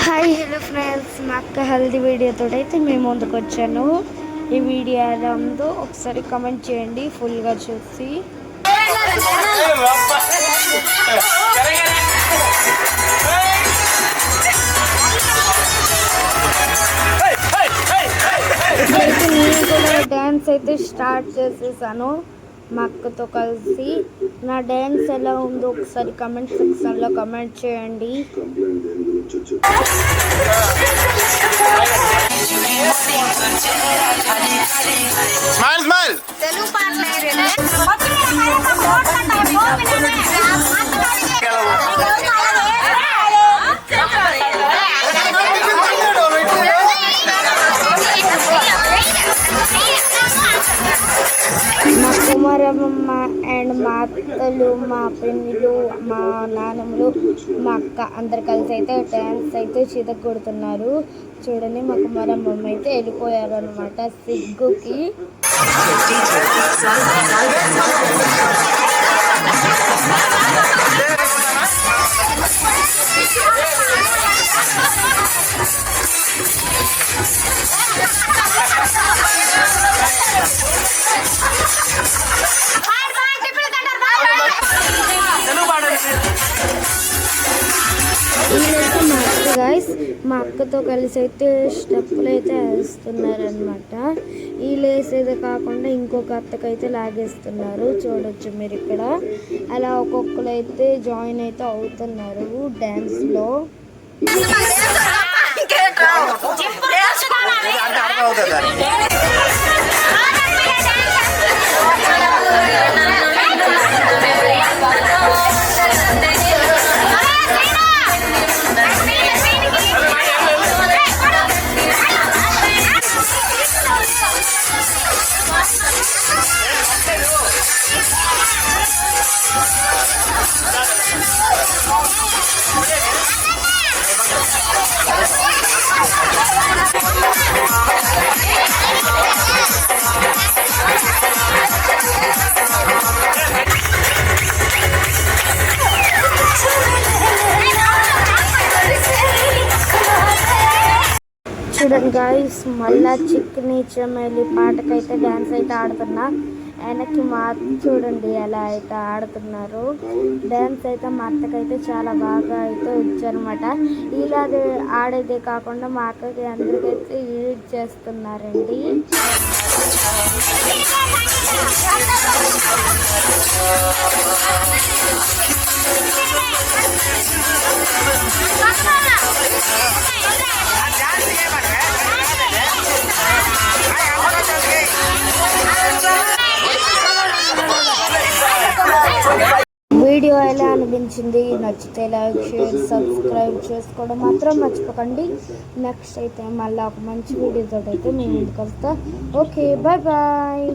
Hi hello friends, మా అక్క healthy వీడియోతో అయితే మేము ముందుకు వచ్చాను. ఈ వీడియో ఎలా ఉందో ఒకసారి కమెంట్ చేయండి ఫుల్గా చూసి. నేను కూడా డ్యాన్స్ అయితే స్టార్ట్ చేసేసాను మా అక్కతో కలిసి. నా డ్యాన్స్ ఎలా ఉందో ఒకసారి కమెంట్ సెక్షన్లో కమెంట్ చేయండి. తెలుగు పాటలు మా కుమారమ్మ అండ్ మా అత్తలు, మా పిన్నులు, మా నాన్నమ్మలు, మా అక్క అందరు కలిసి అయితే డ్యాన్స్ అయితే చితక కొడుతున్నారు. చూడండి, మా కుమారమ్మ అయితే వెళ్ళిపోయారు అనమాట సిగ్గుకి. మా అక్కతో కలిసి అయితే స్టెప్పులు అయితే వేస్తున్నారనమాట. వీళ్ళు వేసేది కాకుండా ఇంకొక అత్తకైతే లాగేస్తున్నారు. చూడొచ్చు మీరు ఇక్కడ. అలా ఒక్కొక్కరు అయితే జాయిన్ అయితే అవుతున్నారు డ్యాన్స్లో. చూడండి గాయ్స్, మళ్ళా చిక్కిని చమేలి పాటకైతే డ్యాన్స్ అయితే ఆడుతున్నా. వెనక్కి మా అత్త చూడండి ఎలా అయితే ఆడుతున్నారు. డ్యాన్స్ అయితే మా అత్తకైతే చాలా బాగా అయితే వచ్చారనమాట. ఇలా ఆడేదే కాకుండా మా అక్కకి అందరికైతే లీడ్ చేస్తున్నారండి. వీడియో ఎలా అనిపించింది? నచ్చితే లైక్, షేర్, సబ్స్క్రైబ్ చేసుకోవడం మాత్రం మర్చిపోకండి. నెక్స్ట్ అయితే మళ్ళీ ఒక మంచి వీడియోతో అయితే మేము ముందుకు వస్తాం. Okay, bye bye.